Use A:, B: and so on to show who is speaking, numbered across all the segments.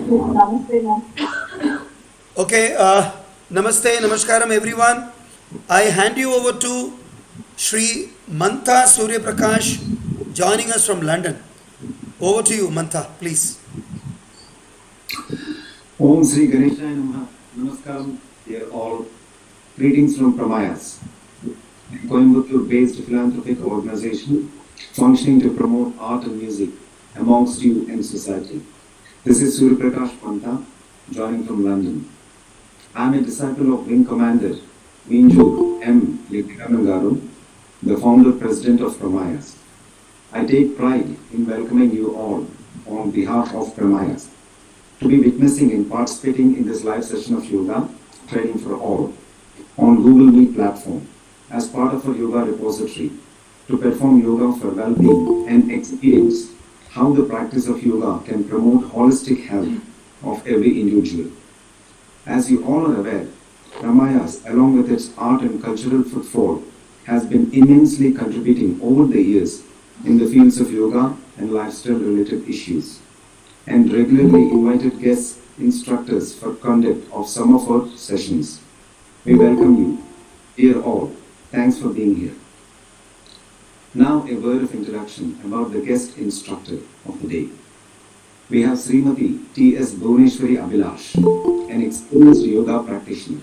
A: Namaste, ma'am.
B: Okay, namaste, namaskaram everyone. I hand you over to Shri Mantha Surya Prakash joining us from London. Over to you, Mantha, please.
C: Om Sri Ganeshaya Namaha. Namaskaram, dear all. Greetings from Pramayas, a Coimbatore-based philanthropic organization functioning to promote art and music amongst you and society. This is Surya Prakash Mantha, joining from London. I am a disciple of Wing Commander Minju M. Yagiraman, the founder president of Pramayas. I take pride in welcoming you all on behalf of Pramayas to be witnessing and participating in this live session of yoga training for all on Google Meet platform as part of a yoga repository to perform yoga for well-being and experience how the practice of yoga can promote holistic health of every individual. As you all are aware, Ramayas, along with its art and cultural footfall, has been immensely contributing over the years in the fields of yoga and lifestyle-related issues, and regularly invited guest instructors for conduct of some of our sessions. We welcome you, dear all. Thanks for being here. Now a word of introduction about the guest instructor of the day. We have Srimati T.S. Bhuvneshwari Abhilash, an experienced yoga practitioner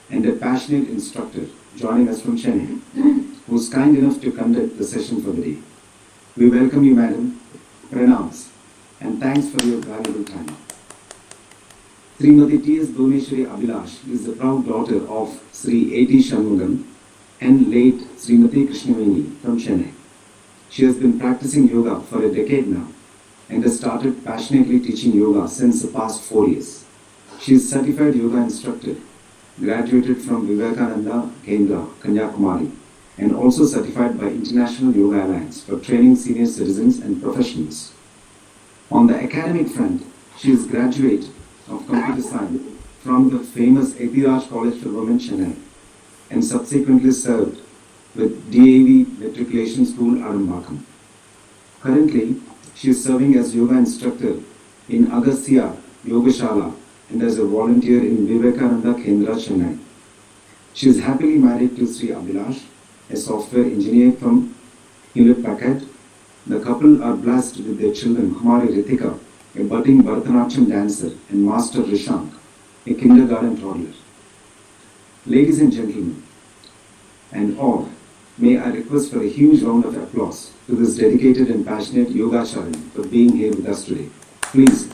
C: and a passionate instructor joining us from Chennai, who is kind enough to conduct the session for the day. We welcome you, madam, pranams, and thanks for your valuable time. Srimati T.S. Bhuvneshwari Abhilash is the proud daughter of Sri A.T. Shanmugam and late Srimati Krishnaveni from Chennai. She has been practicing yoga for a decade now and has started passionately teaching yoga since the past 4 years. She is certified yoga instructor, graduated from Vivekananda Kendra, Kanyakumari, and also certified by International Yoga Alliance for training senior citizens and professionals. On the academic front, she is graduate of computer science from the famous Etiraj College for Women, Chennai, and subsequently served with DAV Matriculation School, Arambakam. Currently, she is serving as yoga instructor in Agastya Yogashala and as a volunteer in Vivekananda Kendra, Chennai. She is happily married to Sri Abhilash, a software engineer from Hewlett Packard. The couple are blessed with their children, Kumari Ritika, a budding Bharatanatyam dancer, and Master Rishank, a kindergarten toddler. Ladies and gentlemen, and all, may I request for a huge round of applause to this dedicated and passionate yogacharya for being here with us today. Please.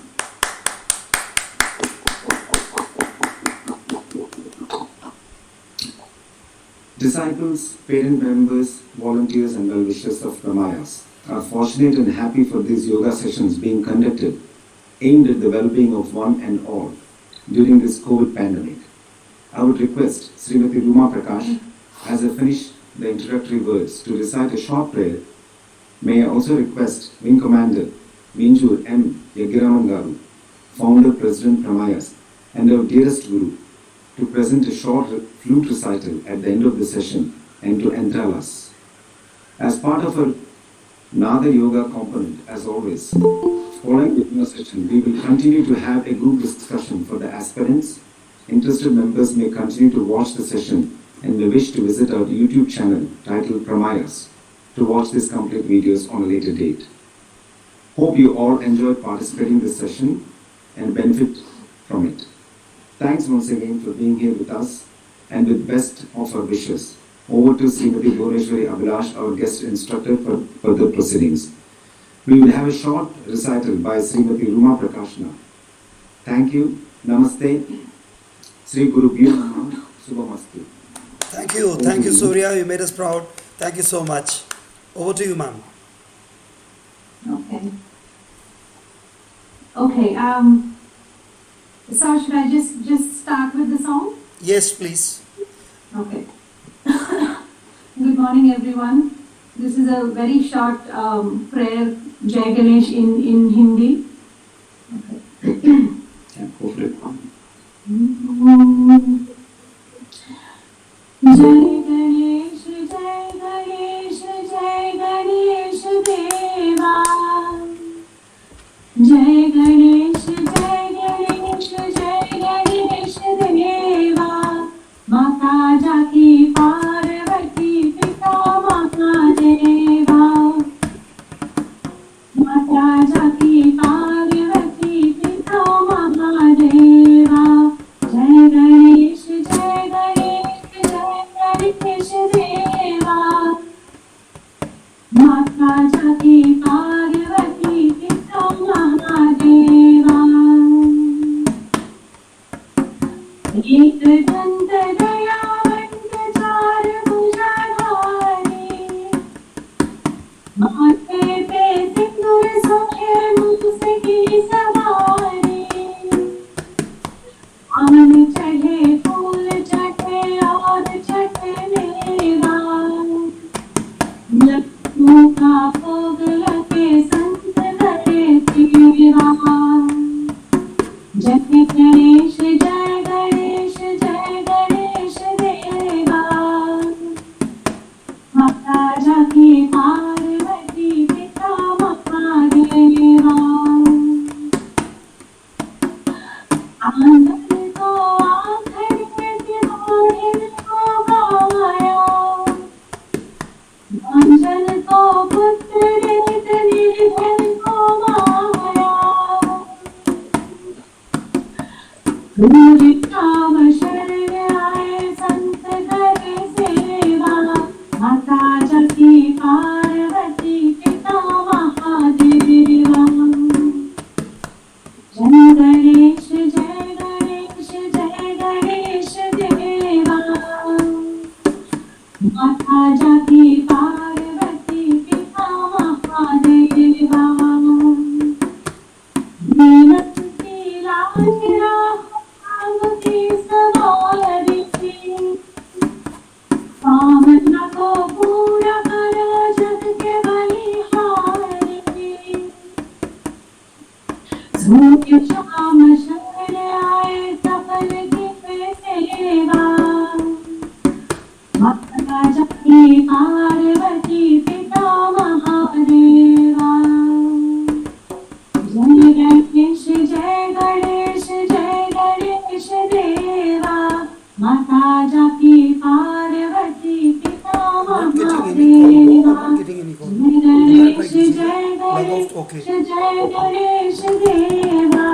C: Disciples, parent members, volunteers and well-wishers of Ramayas are fortunate and happy for these yoga sessions being conducted aimed at the well-being of one and all during this COVID pandemic. I would request Srimati Ruma Prakash, as I finish the introductory words, to recite a short prayer. May I also request Wing Commander Minju M. Yagiraman, founder, president Pramayas, and our dearest Guru, to present a short flute recital at the end of the session and to enthrall us. As part of our Nada Yoga component, as always, following the yoga session, we will continue to have a group discussion for the aspirants. Interested members may continue to watch the session and may wish to visit our YouTube channel titled Pramayas to watch these complete videos on a later date. Hope you all enjoyed participating in this session and benefit from it. Thanks once again for being here with us, and with best of our wishes, over to Srimati Bhuvneshwari Abhilash, our guest instructor for further proceedings. We will have a short recital by Srimati Ruma Prakash now. Thank you. Namaste. Sri Guru Bhyo Namaha. Subhamastu.
B: Thank you, Surya. You made us proud. Thank you so much. Over to you, ma'am.
A: Okay. So should I just start with the song?
B: Yes, please.
A: Okay. Good morning, everyone. This is a very short prayer, Jai Ganesh in Hindi. Okay.
C: Yeah, go for it.
A: Jai Ganesh, Jai Ganesh, Jai Ganesh Deva. Jai Ganesh, Jai Ganesh. एक दंत दयावंत चार भुजाधारी, माथे पे सिंदूर सोहे मुकुट की सवारी, आमन चढ़े फूल चढ़े और चढ़े मेवा, लड्डू का भोग लगे संत करे पीवा। जय गणेश देवा, माता जाकी पार्वती पिता महादेवा, आंगन को आंगन तिरोहिन को गाया, अंजन को पुत्र रेत निर्धन को माया, दूर काम शरण आए संत करे सेवा, माता जाकी पार्वती पिता महादेवा। जय गणेश देवा, माता जाकी पार्वती पिता महादेवा, मीनती लाज राम की सवारी, कामना को पूरा करो जग के बलिहारी, सूर्य शाम शरण आए सफल की सेवा, माता जाकी पार्वती पिता महादेवा। जय गणेश देवा, माता जाकी पार्वती पिता
B: Not getting any
A: Mahadeva.
B: call. Not getting any call. Okay.
A: जय गणेश देवा,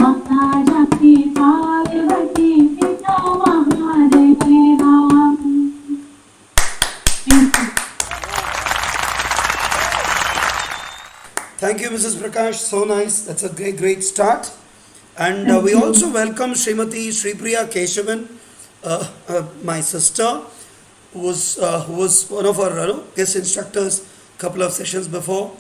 A: माता जाकी पार्वती पिता Mahadeva.
B: Thank you, Mrs. Prakash. So nice. That's a great start. And we also welcome Srimati Sripriya Keshavan, my sister, who was one of our guest instructors a couple of sessions before.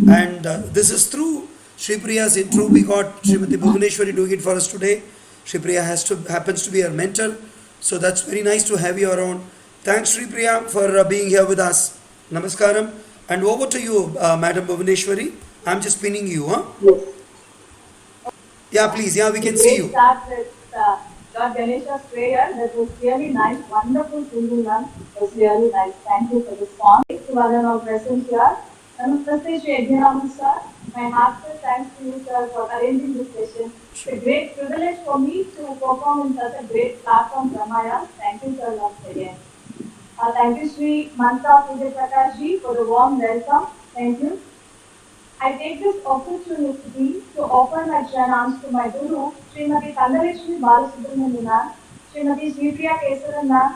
B: And this is through Sripriya's intro. We got Srimati Bhuvaneshwari doing it for us today. Sripriya happens to be our mentor. So that's very nice to have you around. Thanks, Sripriya, for being here with us. Namaskaram. And over to you, Madam Bhuvaneshwari. I'm just pinning you, huh?
D: Yes.
B: Yeah, please. Yeah, we can see you.
D: Start with Lord Ganesha's prayer. That was really nice. Wonderful singing, ma'am. It was really nice. Thank you for the song. To all now present here. Namaste, Shri Ajnaraman sir. My heartfelt thanks to you, sir, for arranging this session. It's a great privilege for me to perform in such a great platform, Ramaya. Thank you, sir, once again. Thank you, Shri Manta Surya Prakash ji, for the warm welcome. Thank you. I take this opportunity to offer my shanams to my Guru, Srimati Kandareshwari Balasubramanian, Srimati Sripriya Kesavan,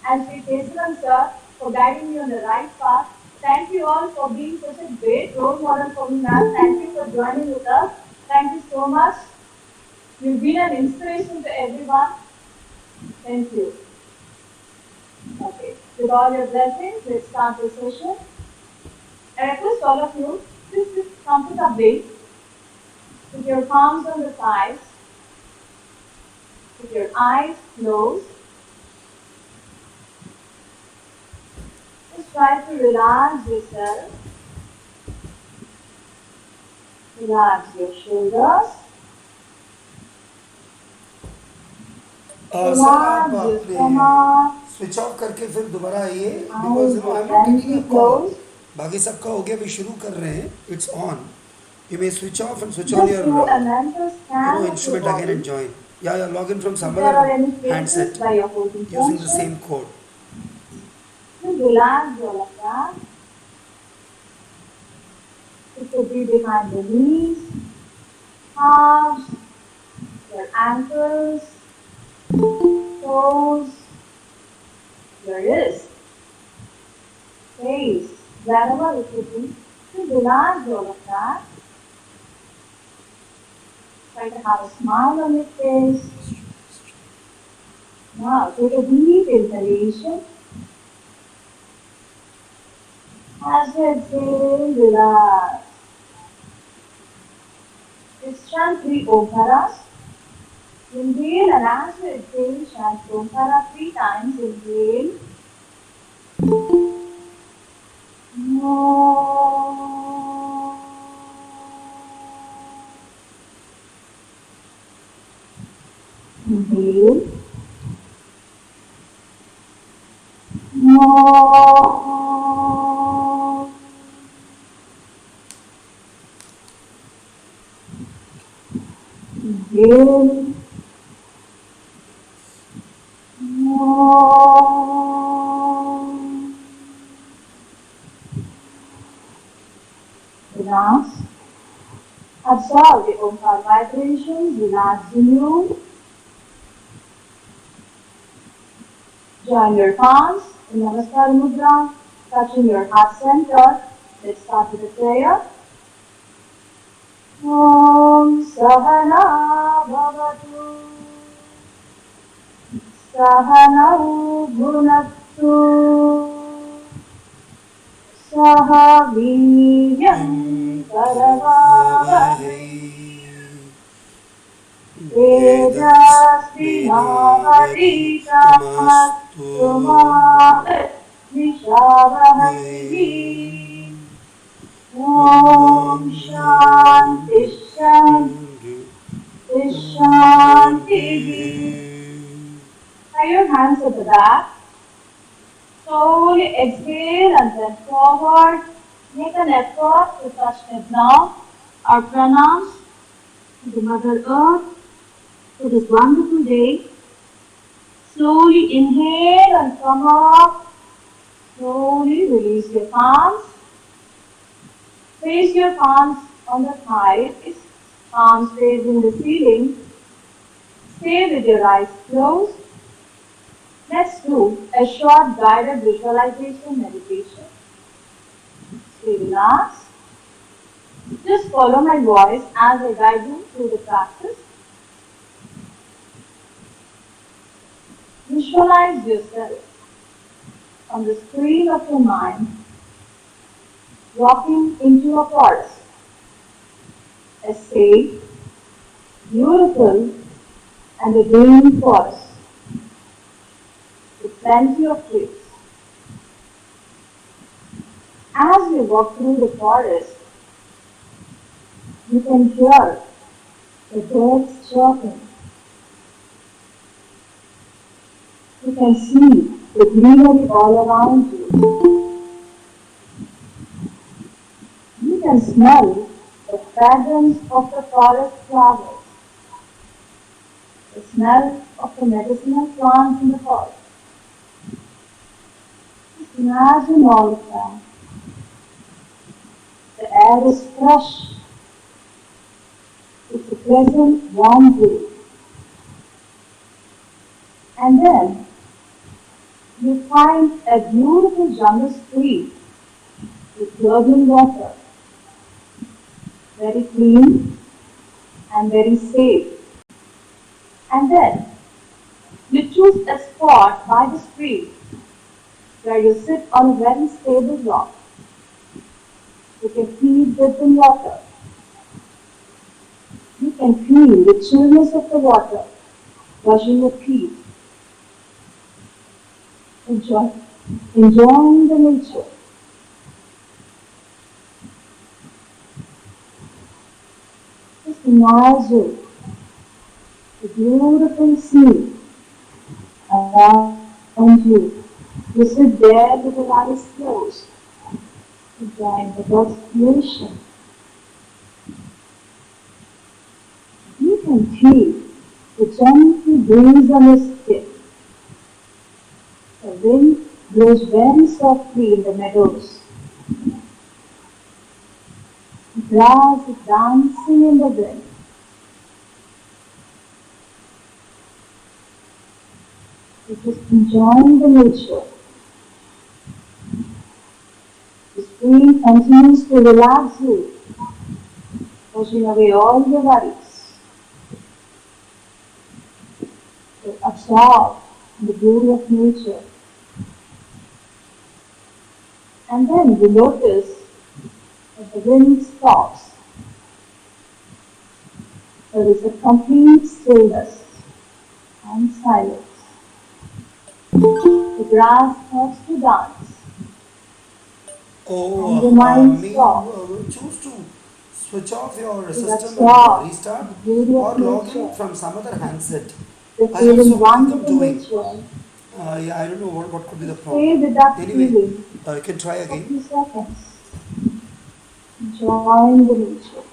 D: and Sri Kesavan sir for guiding me on the right path. Thank you all for being such a great role model for me, ma'am. Thank you for joining with us. Thank you so much. You've been an inspiration to everyone. Thank you. Okay. With all your blessings, let's start the session. I request all of you, please sit comfortably with your palms on the thighs, with your eyes closed. Just try to relax yourself. Relax your shoulders.
B: Sir आप अपने switch off करके फिर दोबारा आइए because I am not taking a call बाकी सबका हो गया अभी शुरू कर रहे हैं it's on you may switch off and switch on your instrument again and join या log in from some other handset using the same code
D: Relax all of that. It could be behind the knees, calves, your ankles, toes, your wrist, face, wherever it could be. So relax all of that. Try to have a smile on your face. Now take a deep inhalation. As you exhale, relax. Just chant 3 Omkaras. Inhale and as you exhale, chant Omkara 3 times. Inhale. Inhale. Inhale. Relax. Absorb the Omkar vibrations, relaxing you. Join your palms in Namaskar Mudra, touching your heart center. Let's start with the prayer. Om Sahana Bhavatu Sahanau Bhunaktu Saha Viryam Karavavahai Tejasvinavaditastu Ma Vishavahai. Om Shanti Shanti Shanti. Tie your hands at the back. Slowly exhale and then forward. Make an effort to touch it now. Our pranams to the Mother Earth for this wonderful day. Slowly inhale and come up. Slowly release your palms. Place your palms on the thighs, palms facing the ceiling. Stay with your eyes closed. Let's do a short guided visualization meditation. Stay relaxed. Just follow my voice as I guide you through the practice. Visualize yourself on the screen of your mind walking into a forest. A safe, beautiful and a green forest with plenty of trees. As you walk through the forest, you can hear the birds chirping. You can see the greenery all around you. You can smell the fragrance of the forest flowers, the smell of the medicinal plants in the forest. Just imagine all of that. The air is fresh. It's a pleasant, warm breeze. And then you find a beautiful jungle stream with gurgling water. Very clean and very safe. And then you choose a spot by the stream where you sit on a very stable rock. You can feet dip in water. You can feel the chillness of the water brushing your feet. Enjoying the nature. Just imagine the beautiful scene around you. You sit there with your eyes closed, enjoying the God's creation. You can feel the gentle breeze on your skin. The wind blows very softly in the meadows. The grass is dancing in the wind. You're just enjoying the nature. The stream continues to relax you, pushing away all your worries. You absorb the beauty of nature. And then we notice that the wind stops. There is a complete stillness and silence. The grass starts to dance.
B: Oh,
D: And the mind
B: may
D: stops.
B: you choose to switch off your
D: So that
B: system and
D: stops
B: restart
D: the beauty
B: or
D: of
B: log in
D: nature.
B: from some other handset.
D: The
B: I
D: feeling
B: also
D: one
B: think
D: with
B: of
D: the
B: doing.
D: nature.
B: Yeah, I don't know what could be the
D: Stay
B: problem.
D: with that
B: Anyway,
D: feeling
B: you can try
D: for a
B: again.
D: few seconds. Enjoying the nature.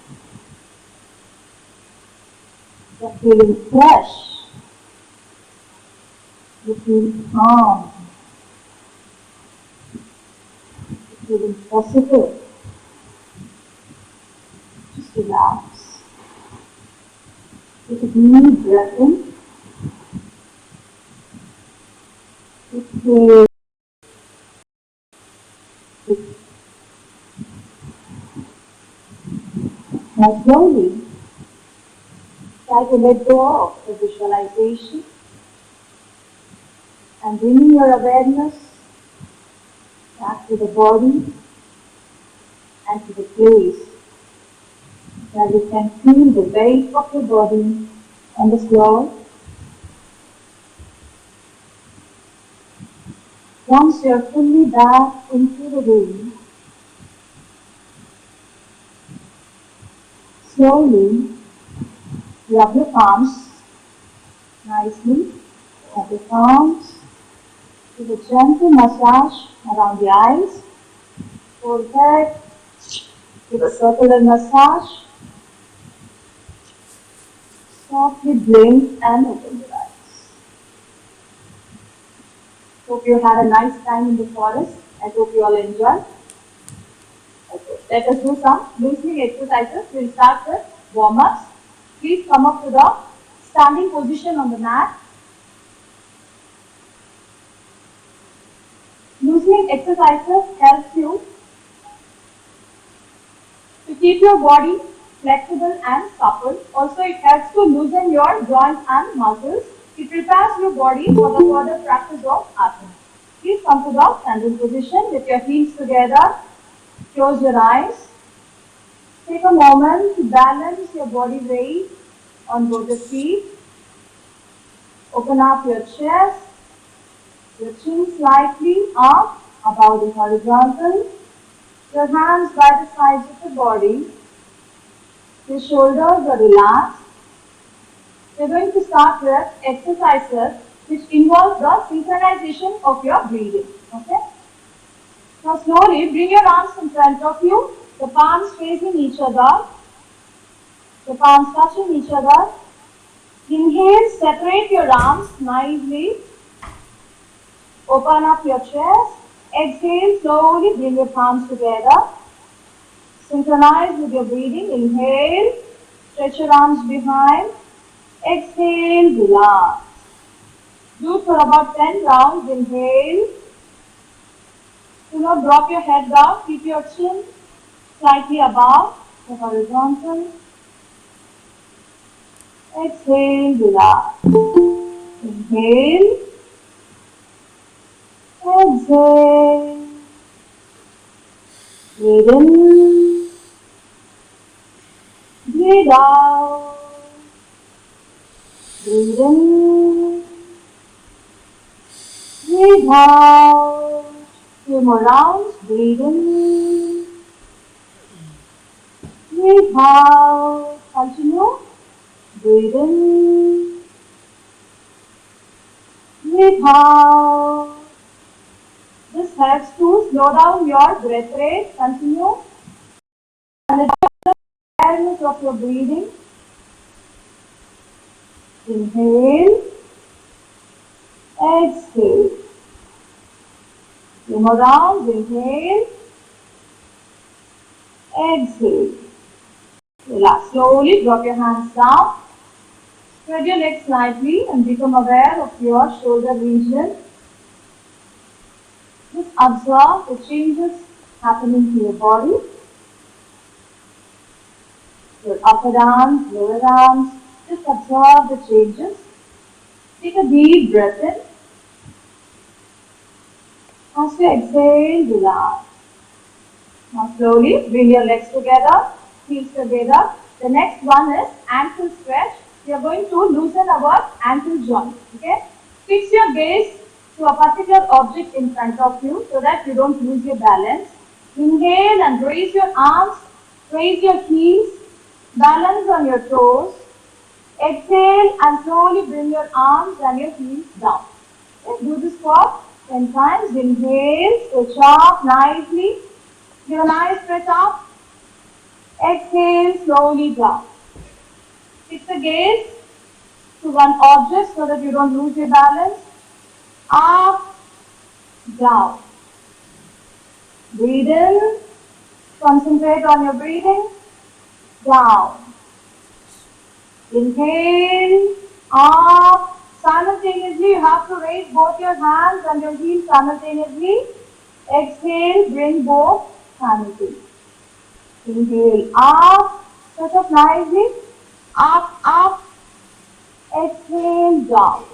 D: The feeling fresh. You feel calm. You feeling positive. Just relax. Take a deep breath in. Exhale. Now slowly try to let go of the visualization and bringing your awareness back to the body and to the place where you can feel the weight of your body on the floor. Once you're fully back into the room, slowly rub your palms nicely. Rub your palms. Give a gentle massage around the eyes, forehead. Give a circular massage. Softly blink and open your eyes. Hope you had a nice time in the forest. I hope you all enjoy. Okay, let us do some loosening exercises. We'll start with warm-ups. Please come up to the standing position on the mat. Loosening exercises help you to keep your body flexible and supple. Also, it helps to loosen your joints and muscles. It prepares your body for the further practice of asana. Please come to the standing position with your heels together. Close your eyes. Take a moment to balance your body weight on both the feet. Open up your chest, your chin slightly up above the horizontal. Your hands by the sides of the body. Your shoulders are relaxed. We're going to start with exercises which involve the synchronization of your breathing. Okay? Now slowly bring your arms in front of you, the palms facing each other, the palms touching each other. Inhale, separate your arms nicely. Open up your chest. Exhale, slowly bring your palms together. Synchronize with your breathing. Inhale, stretch your arms behind. Exhale, relax. Do it for about 10 rounds. Inhale. Do not drop your head down. Keep your chin slightly above the horizontal. Exhale, relax. Inhale. Exhale. Breathe in. Breathe out. Breathe in. Breathe out. Few more rounds. Breathe in. Breathe out. Continue. Breathe in. Breathe out. This helps to slow down your breath rate. Continue. And the awareness of your breathing. Inhale. Exhale. Two more rounds. Inhale. Exhale. Relax. Slowly drop your hands down. Spread your legs slightly and become aware of your shoulder region. Just observe the changes happening to your body. Your upper arms, lower arms. Just observe the changes. Take a deep breath in. As you exhale, relax. Now slowly bring your legs together, heels together. The next one is ankle stretch. We are going to loosen our ankle joint. Okay? Fix your gaze to a particular object in front of you so that you don't lose your balance. Inhale and raise your arms, raise your heels, balance on your toes. Exhale and slowly bring your arms and your heels down. Let's do this for 10 times. Inhale, stretch up nicely. Give a nice stretch up. Exhale, slowly down. Fix the gaze to one object so that you don't lose your balance. Up, down. Breathe in. Concentrate on your breathing. Down. Inhale, up. Simultaneously, you have to raise both your hands and your heels simultaneously. Exhale, bring both simultaneously. Inhale, up. Stretch up nicely. Up, up. Exhale, down.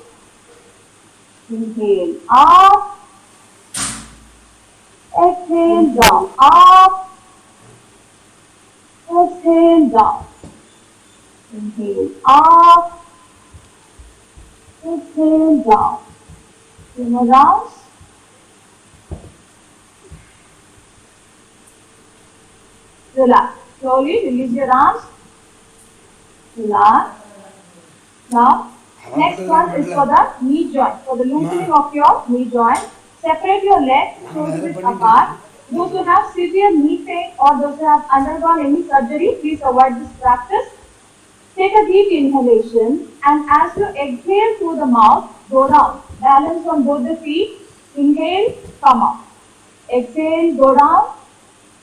D: Inhale, up. Exhale, down. Up. Exhale, down. Inhale, up. Exhale, down. 2 more rounds. Relax. Slowly release your arms. Relax. Now, next one is for the knee joint. For the loosening of your knee joint, separate your legs a bit apart. Those who have severe knee pain or those who have undergone any surgery, please avoid this practice. Take a deep inhalation and as you exhale through the mouth, go down. Balance on both the feet. Inhale, come up. Exhale, go down.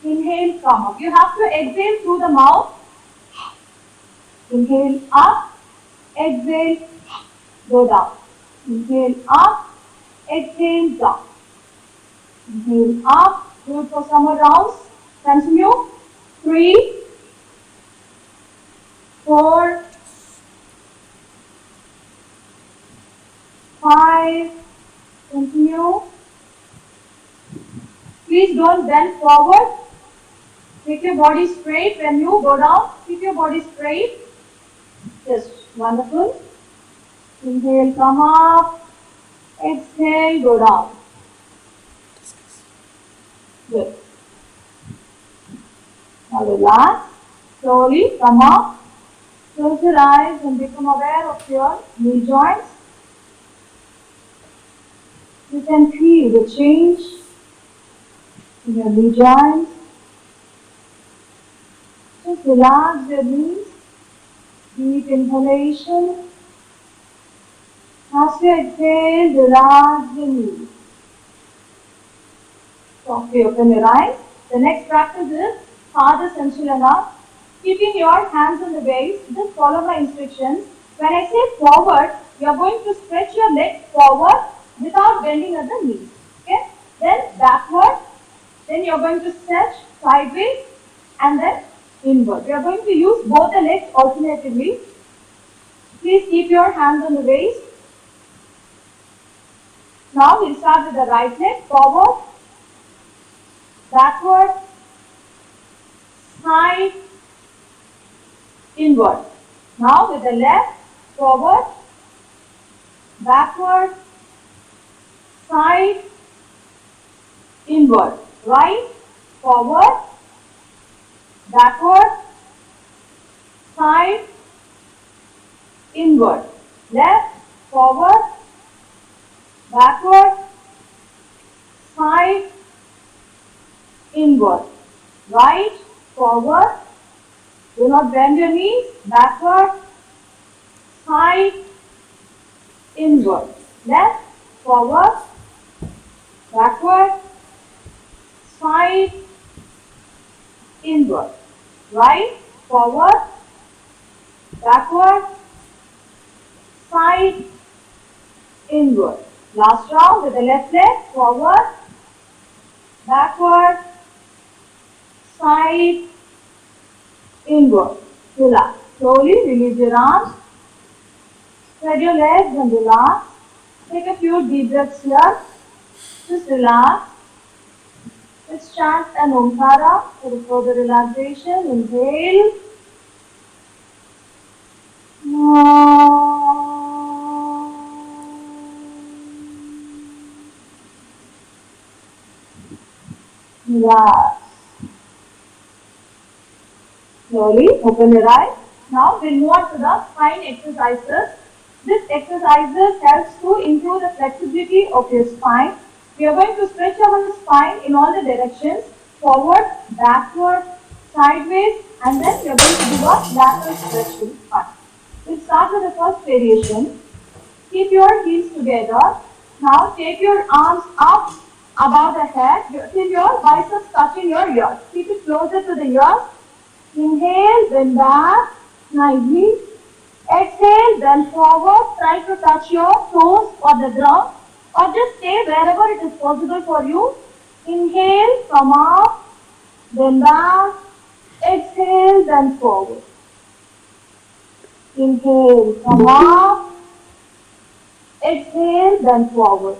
D: Inhale, come up. You have to exhale through the mouth. Inhale, up. Exhale, go down. Inhale, up. Exhale, down. Inhale, up. Do it for some more rounds. Continue. 3, 4, 5. Continue. Please don't bend forward. Keep your body straight when you go down. Keep your body straight. Just wonderful. Inhale, come up. Exhale, go down. Good. Now relax. Slowly come up. Close your eyes and become aware of your knee joints. You can feel the change in your knee joints. Just relax your knees. Deep inhalation. As you exhale, relax your knees. Softly open your eyes. The next practice is Pada Sanchilana. Keeping your hands on the waist, just follow my instructions. When I say forward, you are going to stretch your legs forward without bending at the knees. Okay? Then backward. Then you are going to stretch sideways and then inward. We are going to use both the legs alternatively. Please keep your hands on the waist. Now we'll start with the right leg. Forward, backward, side, inward. Now with the left, forward, backward, side, inward. Right, forward, backward, side, inward. Left, forward, backward, side, inward. Right, forward. Do not bend your knees. Backward, side, inward. Left, forward, backward, side, inward. Right, forward, backward, side, inward. Last round with the left leg. Forward, backward, side, inward. Relax. Slowly release your arms. Spread your legs and relax. Take a few deep breaths here. Just relax. Let's chant an Omkara for further relaxation. Inhale. Relax. Slowly open your eyes. Now we'll move on to the spine exercises. This exercises helps to improve the flexibility of your spine. We are going to stretch our spine in all the directions, forward, backward, sideways, and then we are going to do a lateral stretch to the spine. We'll start with the first variation. Keep your heels together. Now take your arms up above the head till your biceps touching your ears. Keep it closer to the ears. Inhale, bend back, nicely. Exhale, bend forward. Try to touch your toes or the ground, or just stay wherever it is possible for you. Inhale, come up, bend back. Exhale, bend forward. Inhale, come up. Exhale, bend forward.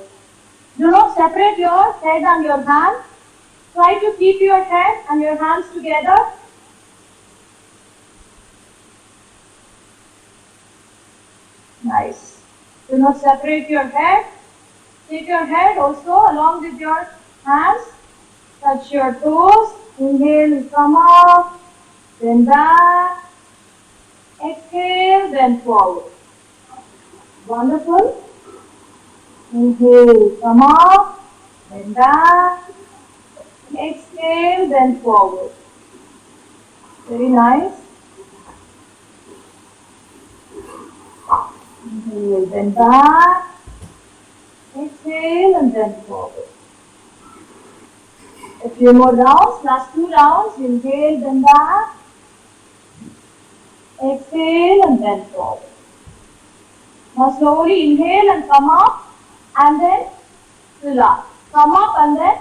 D: Do not separate your head and your hands. Try to keep your head and your hands together. Nice. Do not separate your head. Take your head also along with your hands. Touch your toes. Inhale, come up. Then back. Exhale, then forward. Wonderful. Inhale, come up. Then back. Exhale, then forward. Very nice. Inhale, then back. Exhale, and then forward. A few more rounds, last 2 rounds. Inhale, then back. Exhale, and then forward. Now slowly inhale and come up, and then relax. Come up and then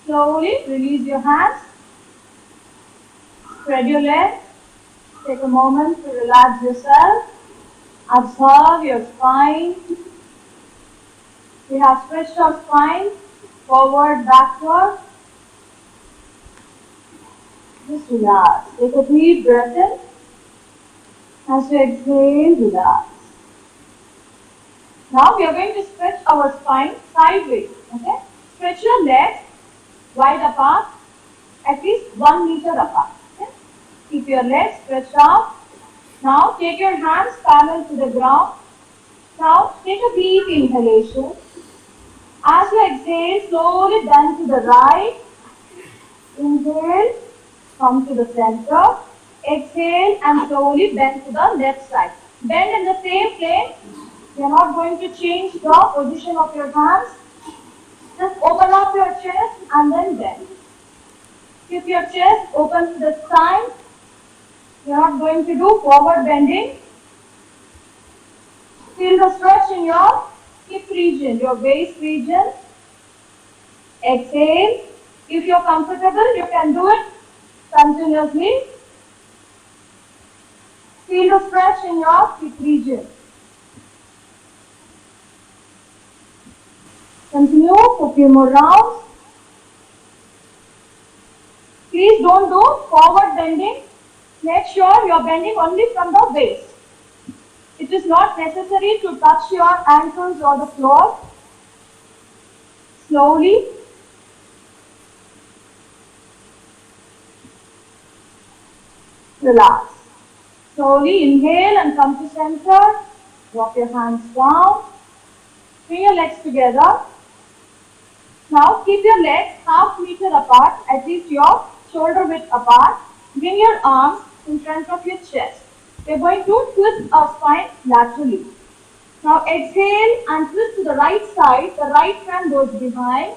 D: slowly release your hands. Spread your legs. Take a moment to relax yourself. Observe your spine. We have stretched our spine forward, backward. Just relax. Take a deep breath in. As you exhale, relax. Now we are going to stretch our spine sideways. Okay? Stretch your legs wide apart, at least 1 meter apart. Okay? Keep your legs stretched out. Now take your hands parallel to the ground. Now take a deep inhalation. As you exhale, slowly bend to the right. Inhale, come to the center. Exhale and slowly bend to the left side. Bend in the same plane. You are not going to change the position of your hands. Just open up your chest and then bend. Keep your chest open to the side. You are not going to do forward bending. Feel the stretch in your hip region, your waist region. Exhale. If you are comfortable, you can do it continuously. Feel the stretch in your hip region. Continue for a few more rounds. Please don't do forward bending. Make sure you are bending only from the waist. It is not necessary to touch your ankles or the floor. Slowly. Relax. Slowly inhale and come to center. Drop your hands down. Bring your legs together. Now keep your legs half meter apart, at least your shoulder width apart. Bring your arms in front of your chest. We are going to twist our spine laterally. Now exhale and twist to the right side. The right hand goes behind.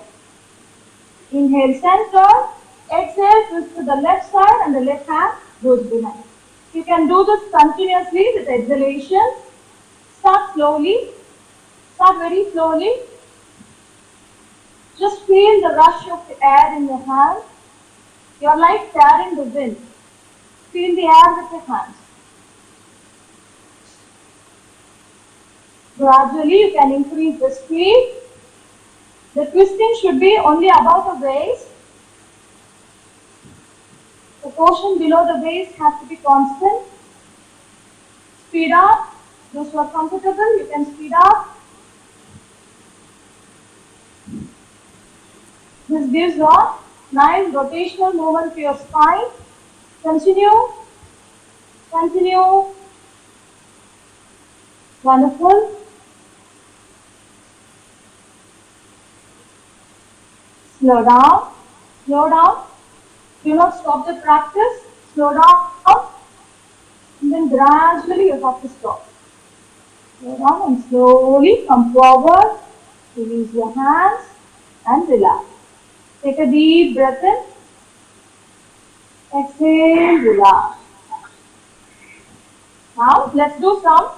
D: Inhale center. Exhale, twist to the left side and the left hand goes behind. You can do this continuously with exhalation. Start slowly. Start very slowly. Just feel the rush of the air in your hands. You are like carrying the wind. Feel the air with your hands. Gradually you can increase the speed. The twisting should be only above the waist. The portion below the waist has to be constant. Speed up. Those who are comfortable, you can speed up. This gives a nice rotational movement to your spine. Continue. Continue. Wonderful. Slow down. Slow down. Do not stop the practice. Slow down. And then gradually you have to stop. Slow down and slowly come forward. Release your hands and relax. Take a deep breath in. Exhale, relax. Now let's do some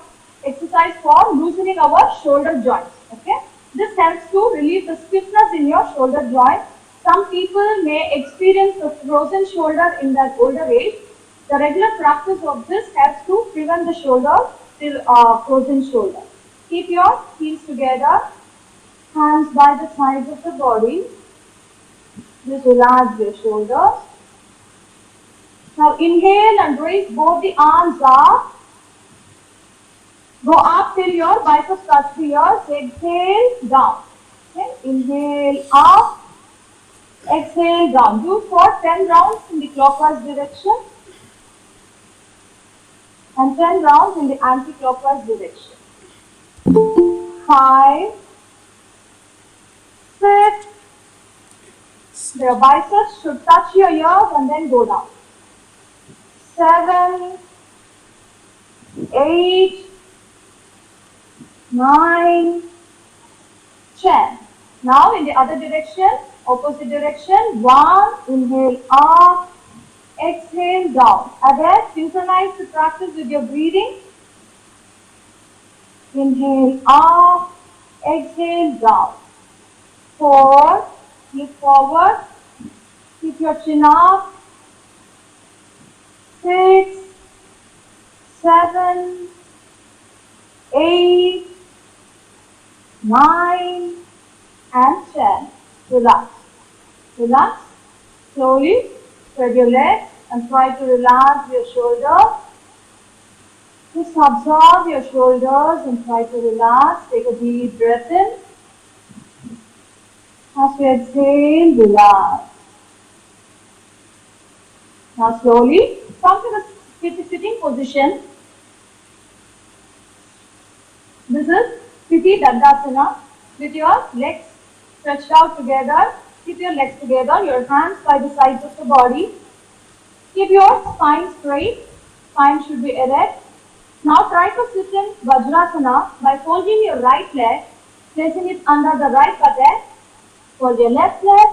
D: exercise for loosening our shoulder joints. Okay? This helps to relieve the stiffness in your shoulder joint. Some people may experience a frozen shoulder in their older age. The regular practice of this helps to prevent the shoulder till frozen shoulder. Keep your heels together, hands by the sides of the body. Just relax your shoulders. Now inhale and raise both the arms up. Go up till your biceps touch the earth. Exhale, down. Okay. Inhale, up. Exhale, down. Do for 10 rounds in the clockwise direction and 10 rounds in the anti-clockwise direction. 5, 6. The biceps should touch your ears and then go down. 7, 8, 9, 10. Now in the other direction, opposite direction. 1, inhale up, exhale down. Again, synchronize the practice with your breathing. Inhale up, exhale down. 4, look forward, keep your chin up. 6, 7, 8, 9, and 10. Relax. Relax. Slowly spread your legs and try to relax your shoulders. Just absorb your shoulders and try to relax. Take a deep breath in. As you exhale, relax. Now slowly come to the sitting position. This is Sthiti Dandasana with your legs stretched out together. Keep your legs together, your hands by the sides of the body. Keep your spine straight. Spine should be erect. Now try to sit in Vajrasana by folding your right leg, placing it under the right buttock. Fold your left leg,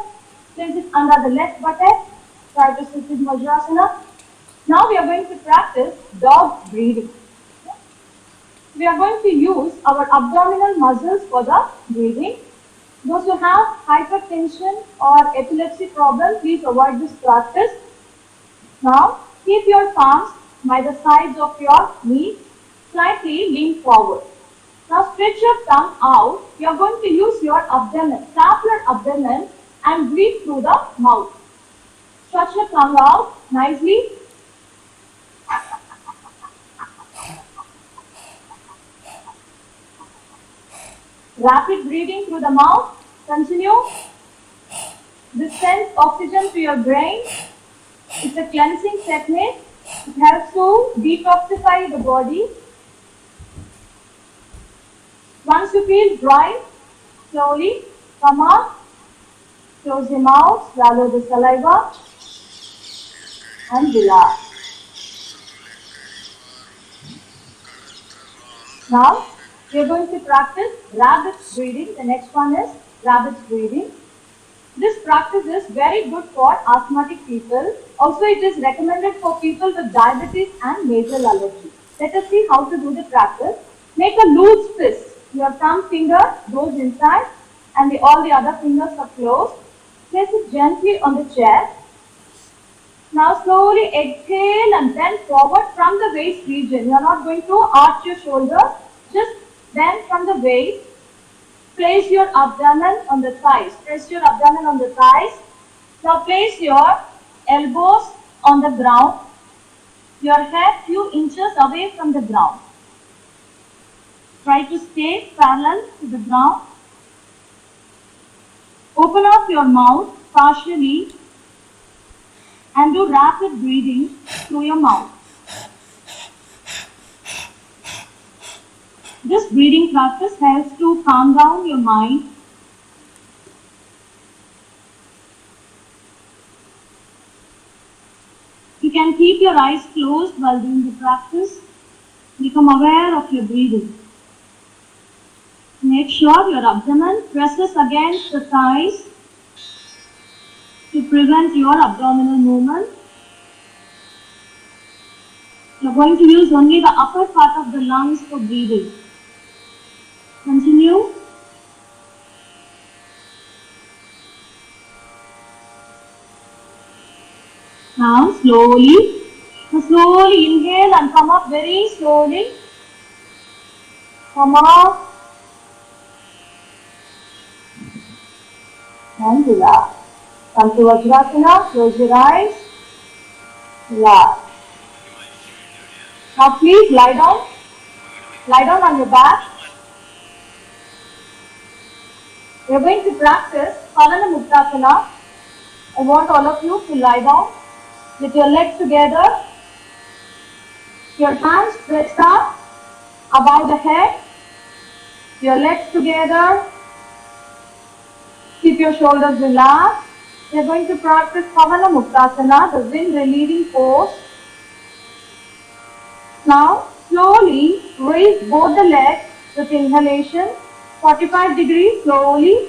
D: place it under the left buttock. Try to sit in Vajrasana. Now we are going to practice dog breathing. We are going to use our abdominal muscles for the breathing. Those who have hypertension or epilepsy problem, please avoid this practice. Now, keep your palms by the sides of your knees, slightly lean forward. Now, stretch your tongue out. You are going to use your abdomen, tap your abdomen and breathe through the mouth. Stretch your tongue out nicely. Rapid breathing through the mouth. Continue. This sends oxygen to your brain. It's a cleansing technique. It helps to detoxify the body. Once you feel dry, slowly come up, close your mouth, swallow the saliva, and relax. Now, we are going to practice rabbit breathing. The next one is rabbit breathing. This practice is very good for asthmatic people. Also, it is recommended for people with diabetes and nasal allergy. Let us see how to do the practice. Make a loose fist. Your thumb finger goes inside and all the other fingers are closed. Place it gently on the chest. Now slowly exhale and bend forward from the waist region. You are not going to arch your shoulders. Just bend from the waist. place your abdomen on the thighs. Press your abdomen on the thighs. Now place your elbows on the ground. Your head few inches away from the ground. Try to stay parallel to the ground. Open up your mouth partially and do rapid breathing through your mouth. This breathing practice helps to calm down your mind. You can keep your eyes closed while doing the practice. Become aware of your breathing. Make sure your abdomen presses against the thighs to prevent your abdominal movement. You are going to use only the upper part of the lungs for breathing. Continue. Now slowly inhale and come up very slowly. Come up and relax. Come to Vajrasana, close your eyes, relax. Now please lie down on your back. We are going to practice Pavana Muktasana. I want all of you to lie down with your legs together, your hands stretched out above the head, your legs together, keep your shoulders relaxed. We are going to practice Pavana Muktasana, the wind relieving pose. Now slowly raise both the legs with inhalation, 45 degrees slowly,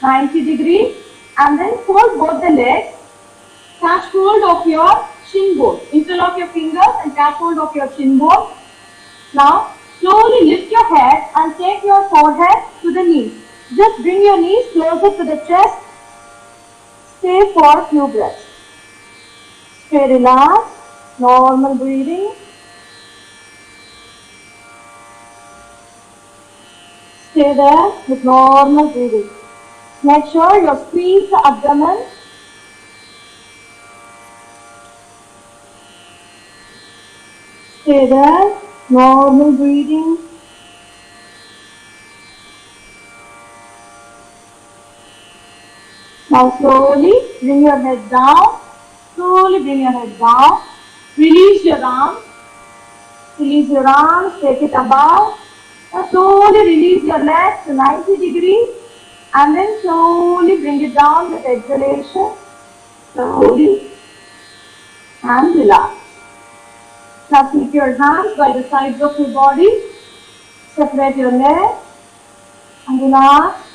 D: 90 degrees, and then fold both the legs. Catch hold of your shin bone. Interlock your fingers and catch hold of your shin bone. Now slowly lift your head and take your forehead to the knees. Just bring your knees closer to the chest. Stay for a few breaths. Stay relaxed, normal breathing. Stay there with normal breathing. Make sure you squeeze the abdomen. Stay there, normal breathing. Now slowly bring your head down. Slowly bring your head down. Release your arms. Release your arms. Take it above. Now slowly release your legs to 90 degrees. And then slowly bring it down with exhalation. Slowly. And relax. Now keep your hands by the sides of your body. Separate your legs. And relax.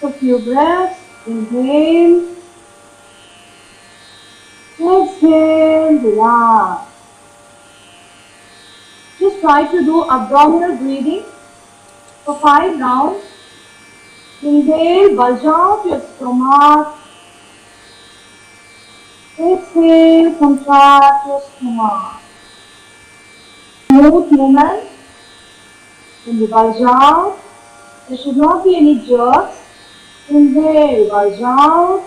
D: A few breaths. Inhale. Exhale. Relax. Just try to do abdominal breathing for 5 rounds. Inhale, bulge out your stomach. Exhale, contract your stomach. Smooth movement. When you bulge out, there should not be any jerks. Inhale, bulge out.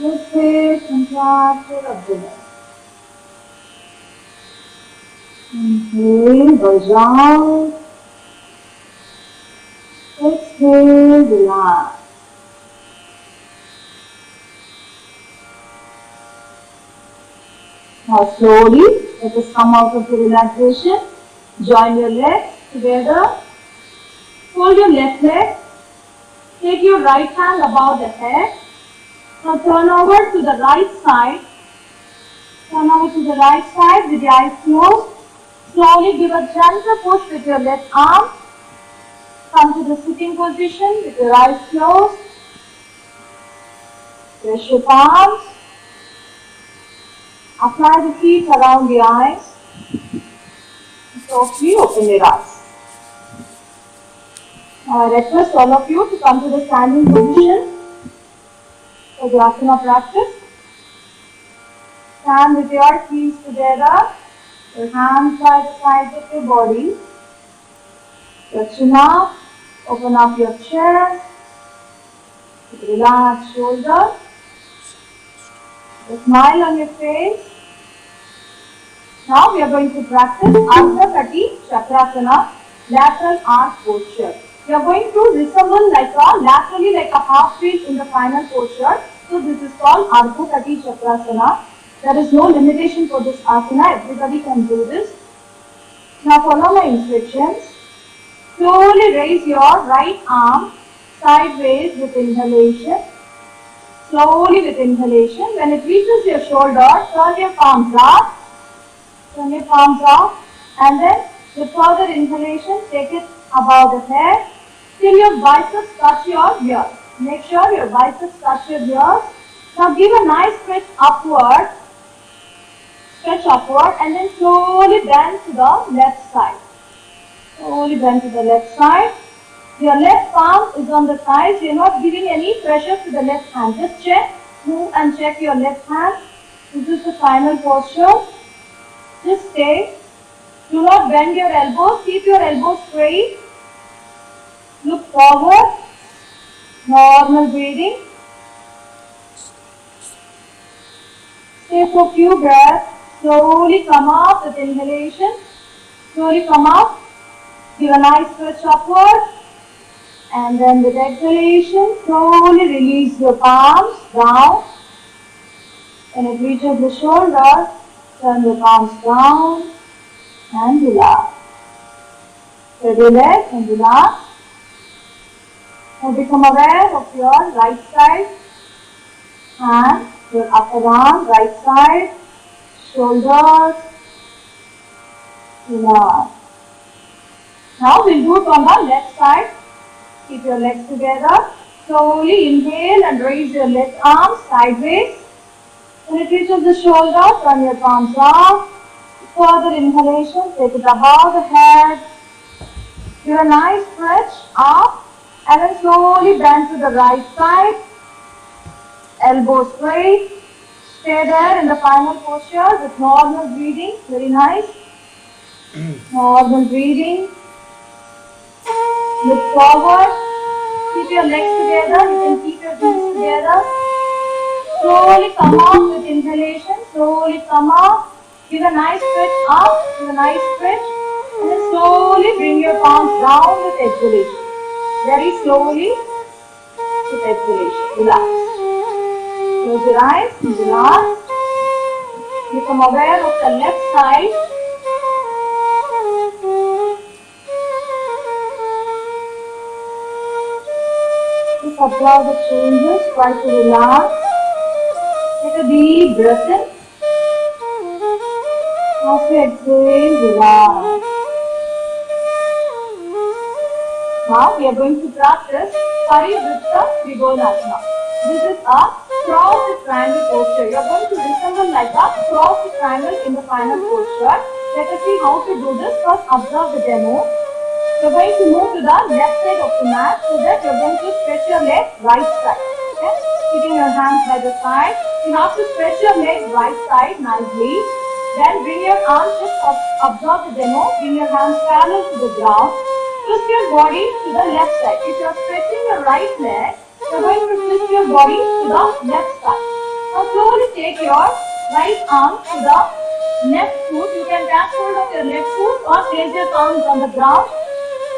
D: Exhale, contract your abdomen. Inhale, bulge out. Exhale, relax. Now slowly, let us come out of the relaxation. Join your legs together. Hold your left leg. Take your right hand above the head. Now turn over to the right side. Turn over to the right side with the eyes closed. Slowly give a gentle push with your left arm. Come to the sitting position with your eyes closed. Press your palms. Apply the feet around the eyes. Softly open your eyes. Now I request all of you to come to the standing position for the asana practice. Stand with your heels together, your hands by the sides of your body. Your chin up, Open up your chest. Relax shoulders. A smile on your face. Now we are going to practice Ardha Kati Chakrasana, lateral arch posture. We are going to resemble laterally like a half wheel in the final posture. So this is called Ardha Kati Chakrasana. There is no limitation for this asana. Everybody can do this. Now follow my instructions. Slowly raise your right arm sideways with inhalation. Slowly with inhalation. When it reaches your shoulder, turn your palms up. Turn your palms up. And then with further inhalation, take it above the head till your biceps touch your ears. Make sure your biceps touch your ears. Now give a nice stretch upward. Stretch upward and then slowly bend to the left side. Slowly bend to the left side. Your left palm is on the thighs. You are not giving any pressure to the left hand. Just check, move and check your left hand. This is the final posture. Just stay. Do not bend your elbows. Keep your elbows straight. Look forward. Normal breathing. Stay for a few breaths. Slowly come up with inhalation. Slowly come up. Give a nice stretch upward. And then with exhalation, slowly release your palms down. When it reaches the shoulder, turn your palms down and relax. Relax and relax. Now become aware of your right side hand, your upper arm, right side, shoulders. Relax. Now we'll do it on the left side. Keep your legs together. Slowly inhale and raise your left arm sideways. When it reaches the shoulder, turn your palms up. Further inhalation, take it above the head. Give a nice stretch up and then slowly bend to the right side. Elbow straight. Stay there in the final posture with normal breathing. Very nice. Normal breathing. Look forward. Keep your legs together. You can keep your heels together. Slowly come up with inhalation. Slowly come up. Give a nice stretch up. Give a nice stretch. And then slowly bring your palms down with exhalation. Very slowly with exhalation. Relax. Close your eyes and relax. Become aware of the left side. Just observe the changes. Try to relax. Take a deep breath in. As you exhale, relax. Now we are going to practice Parivritta Trikonasana. This is a crossed triangle posture. You are going to resemble like a crossed triangle in the final posture. Let us see how to do this. First observe the demo. You are going to move to the left side of the mat so that you are going to stretch your leg right side. Okay? Keeping your hands by the side. You have to stretch your leg right side nicely. Then bring your arms, just observe the demo. Bring your hands parallel to the ground. Twist your body to the left side. If you are stretching your right leg, you are going to twist your body to the left side. Now slowly take your right arm to the left foot. You can catch hold of your left foot or place your palms on the ground.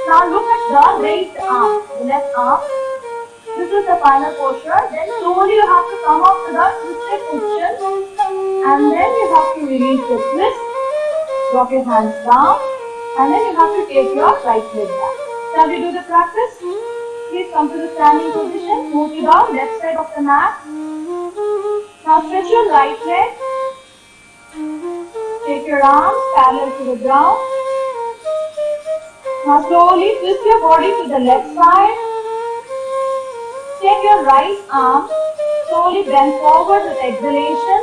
D: Now look at the right arm, the left arm. This is the final posture. Then slowly you have to come up to the twisted position. And then you have to release the twist. Drop your hands down. And then you have to take your right leg back. Shall we do the practice? Please come to the standing position. Move to the left side of the mat. Now stretch your right leg. Take your arms parallel to the ground. Now slowly twist your body to the left side. Take your right arm. Slowly bend forward with exhalation.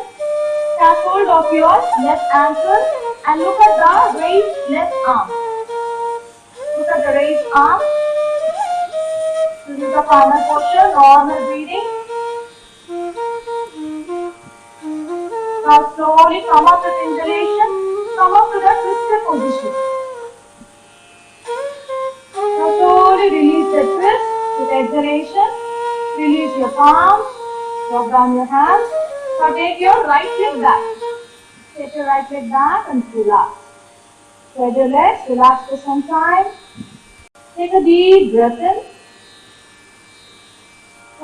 D: Catch hold of your left ankle and look at the raised left arm. Look at the raised arm. This is the final posture, normal breathing. Now slowly come up with inhalation. Come up to the twisted position. Now slowly release the exhalation, release your palms, drop down your hands. Now take your right leg back. Take your right leg back and relax. Spread your legs, relax for some time. Take a deep breath in.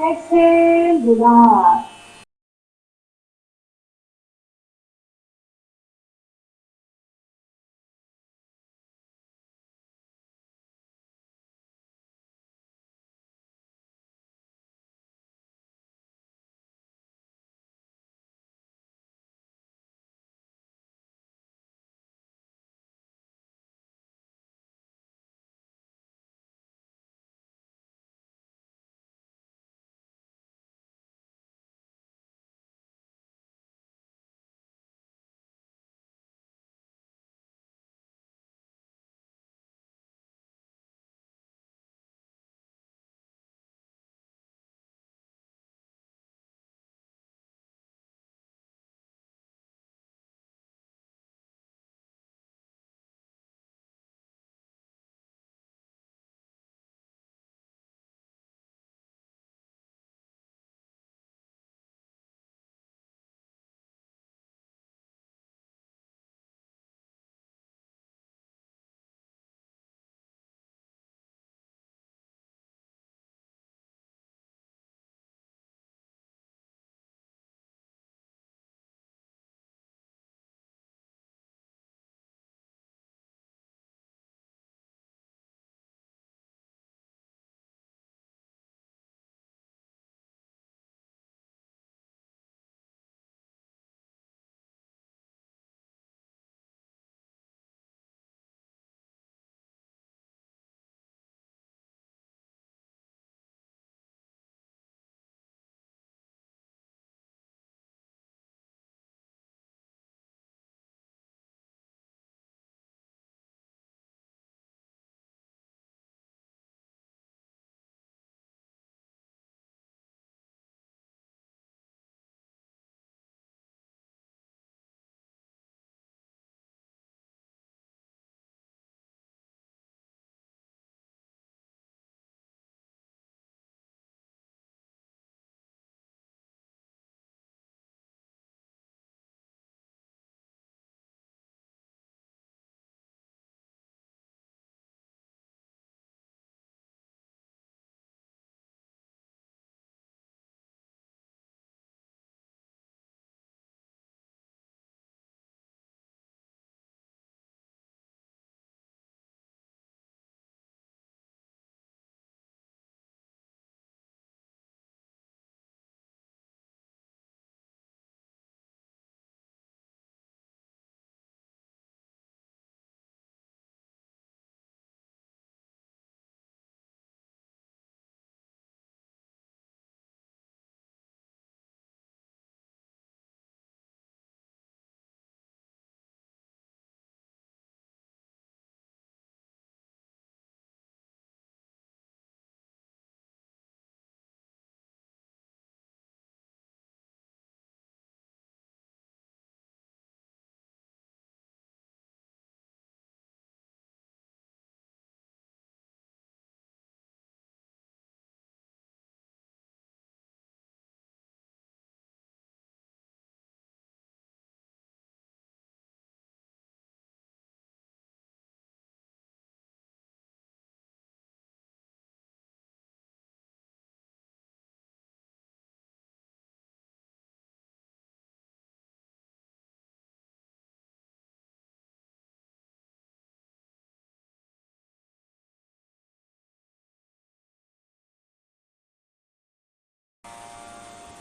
D: Exhale, relax.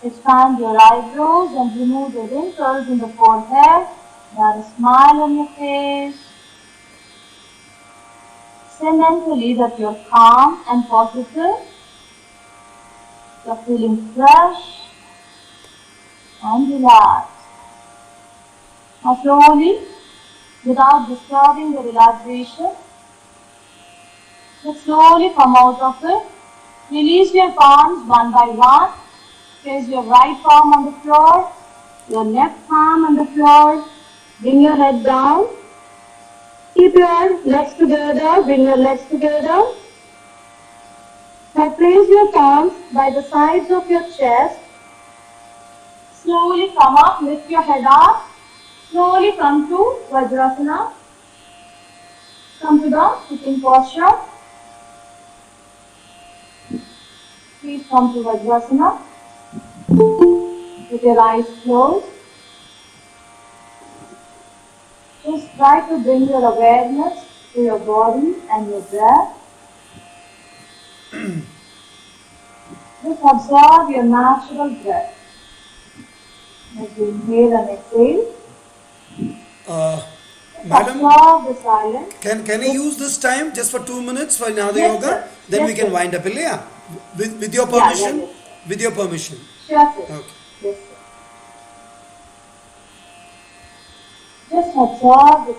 D: Expand your eyebrows and remove the wrinkles in the forehead. Got a smile on your face. Say mentally that you're calm and positive. You're feeling fresh and relaxed. Now slowly, without disturbing the relaxation, just slowly come out of it. Release your palms one by one. Place your right palm on the floor, your left palm on the floor. Bring your head down. Keep your legs together. Bring your legs together. Now place your palms by the sides of your chest. Slowly come up, lift your head up. Slowly come to Vajrasana. Come to the sitting posture. Please come to Vajrasana with your eyes closed. Just try to bring your awareness to your body and your breath. Just observe your natural breath. As you inhale and exhale,
B: Madam,
D: observe the silence.
B: can I use this time just for 2 minutes for another
D: Yes,
B: yoga?
D: sir.
B: Then
D: Yes,
B: we can
D: sir.
B: wind up, yeah? With your
D: Yeah,
B: permission?
D: yes.
B: With your permission.
D: Sure, sir.
B: Okay.
D: Yes, sir. Just observe the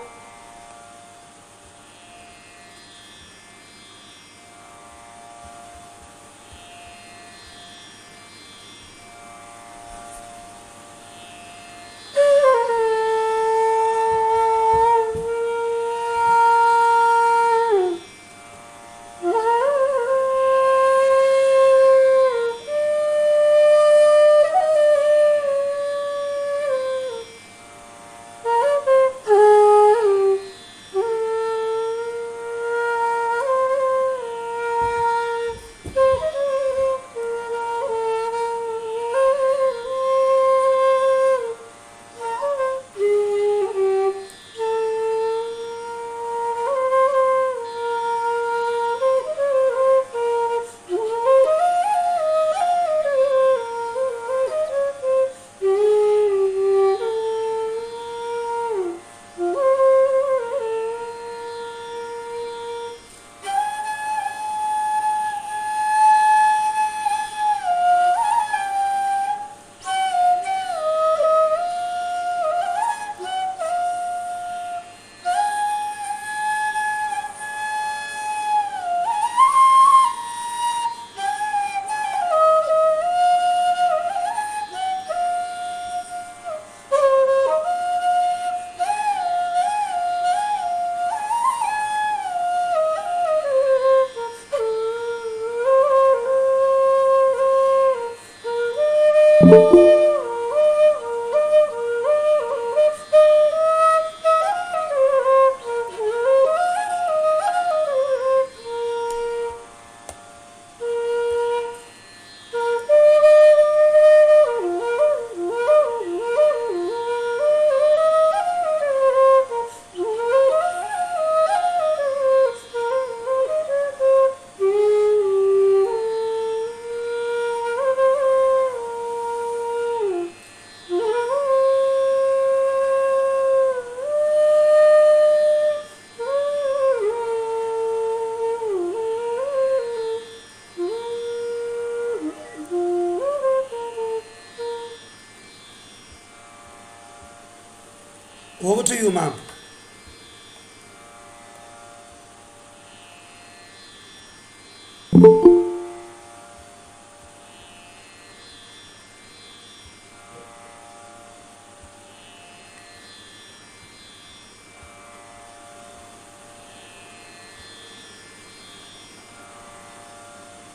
B: Over to you, ma'am.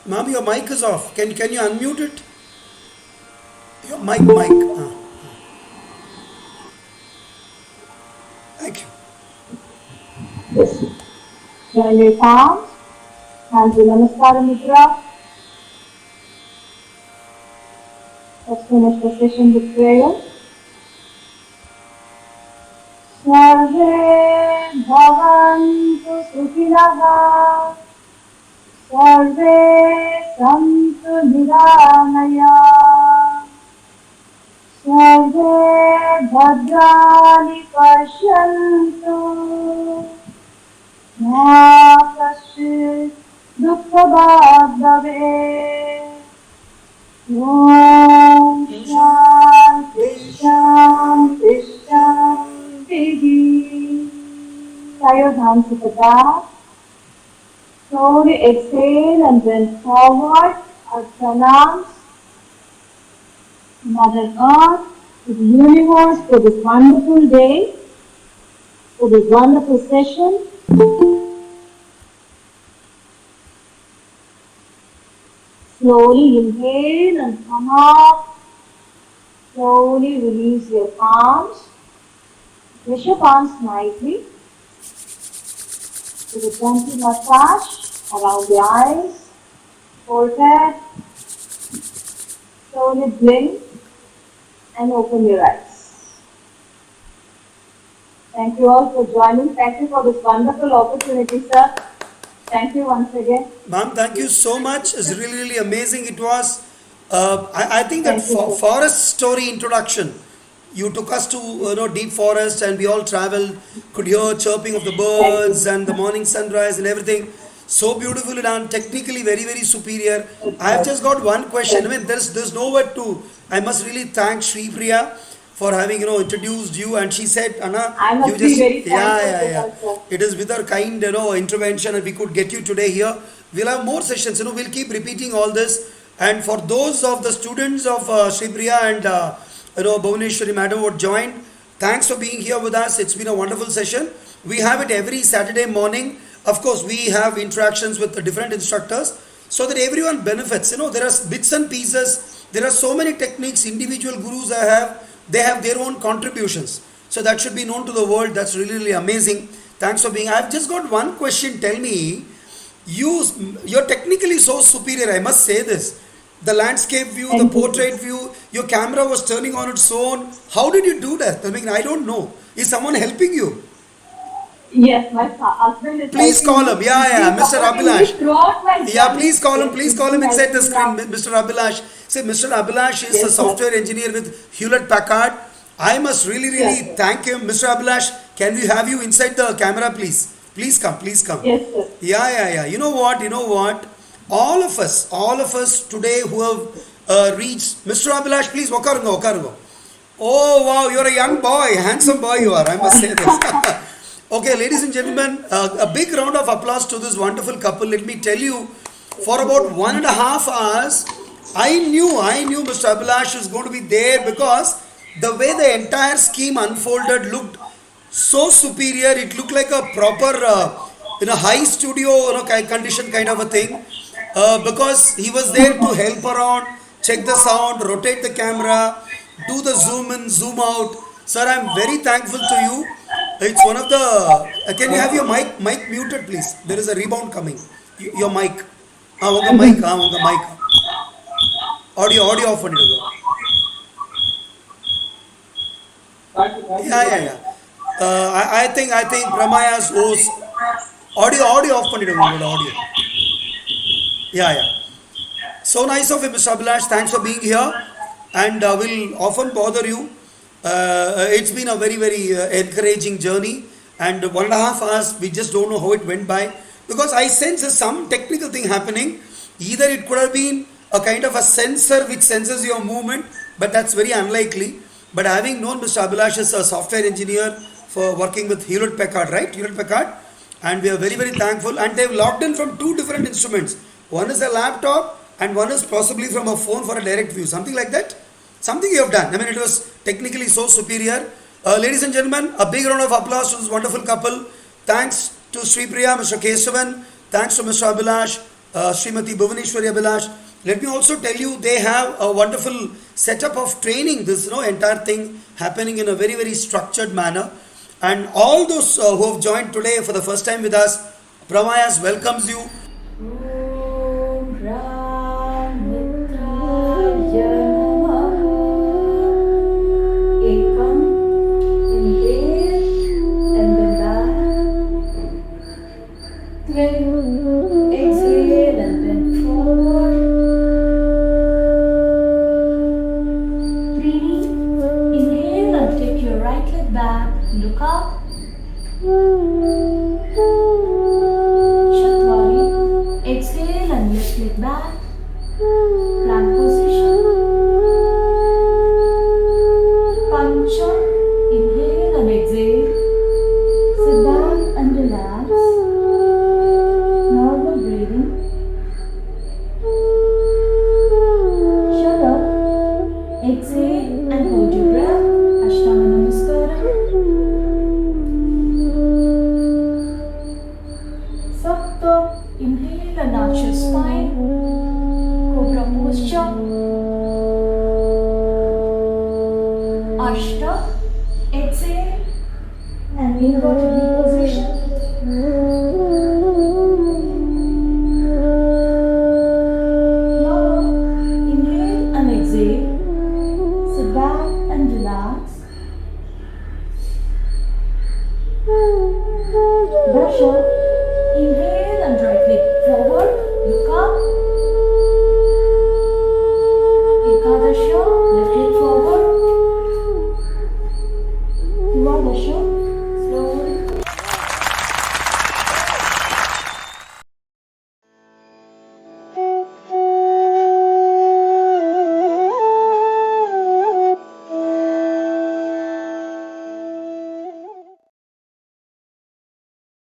B: Ma'am, your mic is off. Can you unmute it? Your mic. Thank you.
D: Yes. Join your palms, hands in Namaskara Mudra. Let's finish the session with prayer. Sarve bhavantu sukhilah, sarve santu niramaya, sarve bhadrani pashyantu, ma kaschit dukkhabhag bhavet. Om Shanti Shanti Shanti. Tie your hands to the back. Slowly exhale and bend forward. Our pranams to Mother Earth, to the universe for this wonderful day, for this wonderful session. Slowly inhale and come up. Slowly release your palms. Push your palms nicely. Do a gentle massage around the eyes, forehead. Slowly blink and open your eyes. Thank you all for joining. Thank you for this wonderful opportunity, sir. Thank you once again.
B: Ma'am, thank you so much. It's really, really amazing. It was, I think that
D: Thank you, sir.
B: forest story introduction. You took us to deep forest, and we all traveled. Could hear chirping of the birds and the morning sunrise and everything. So beautifully done. Technically very, very superior. I have just got one question. I mean, there's no word to. I must really thank Sri Priya for having introduced you, and she said, Anna,
D: I must
B: you
D: be
B: just
D: very
B: yeah,
D: thankful
B: yeah,
D: to
B: yeah.
D: her, sir.
B: It is with her kind intervention, and we could get you today here. We'll have more sessions. We'll keep repeating all this. And for those of the students of Sri Priya and Bhuvaneshwari madam who joined, thanks for being here with us. It's been a wonderful session. We have it every Saturday morning. Of course, we have interactions with the different instructors so that everyone benefits. There are bits and pieces. There are so many techniques. Individual gurus I have, they have their own contributions. So that should be known to the world. That's really, really amazing. Thanks for being. I've just got one question. Tell me, you're technically so superior. I must say this. The landscape view, the
D: Thank you.
B: portrait view, your camera was turning on its own. How did you do that? I mean, I don't know. Is someone helping you?
D: Yes, my husband is.
B: Please
D: helping
B: call him.
D: me.
B: Yeah, yeah,
D: He's
B: Mr.
D: supporting me
B: Abhilash.
D: throughout my
B: Yeah,
D: journey.
B: please call him.
D: Yes,
B: Please
D: he's
B: call him inside the
D: helping
B: screen,
D: me out.
B: Mr. Abhilash. Say, Mr. Abhilash is
D: Yes,
B: a
D: sir.
B: software engineer with Hewlett Packard. I must really, really
D: Yes, sir.
B: thank him. Mr. Abhilash, can we have you inside the camera, please? Please come, please come.
D: Yes, sir.
B: Yeah, yeah, yeah. You know what? All of us today who have reached. Mr. Abhilash, please, Wakarungo. Oh, wow, you're a young boy, handsome boy you are, I must say this. Okay, ladies and gentlemen, a big round of applause to this wonderful couple. Let me tell you, for about 1.5 hours, I knew Mr. Abhilash was going to be there because the way the entire scheme unfolded looked so superior. It looked like a proper, high studio, condition kind of a thing. Because he was there to help around, check the sound, rotate the camera, do the zoom in, zoom out. Sir, I'm very thankful to you. It's one of the. Can you have your mic muted, please? There is a rebound coming. Your mic. Unga mic. Audio off பண்ணிடுங்க. Yeah. I think Pramaya's host audio off பண்ணிடுங்க உங்களோட audio. Yeah. So nice of you, Mr. Abhilash. Thanks for being here, and we'll often bother you. It's been a very, very encouraging journey, and 1.5 hours, we just don't know how it went by because I sense there's some technical thing happening. Either it could have been a kind of a sensor which senses your movement, but that's very unlikely. But having known Mr. Abhilash as a software engineer for working with Hewlett Packard, right? Hewlett Packard, and we are very, very thankful. And they've logged in from 2 different instruments. One is a laptop, and one is possibly from a phone for a direct view, something like that. Something you have done. I mean, it was technically so superior. Ladies and gentlemen, a big round of applause to this wonderful couple. Thanks to Sri Priya, Mr. Kesavan. Thanks to Mr. Abhilash, Srimati Bhuvaneshwari Abhilash. Let me also tell you, they have a wonderful setup of training. This entire thing happening in a very, very structured manner. And all those who have joined today for the first time with us, Pramayas welcomes you.
D: Om Ram Mitraya Namaha. Ekam, inhale and then back. Then exhale and then forward. Breathe. Inhale and take your right leg back. Look up. Shatwari. Exhale and left leg back. Plank position. Pancha. Inhale and exhale. Sit back and relax. Normal breathing. Shut up. Exhale and hold your breath. Ashtanga Namaskaram. Sapta. Inhale and arch your spine. Cobra
A: go to deep position. Now, inhale and exhale. Sit back and relax. Brush up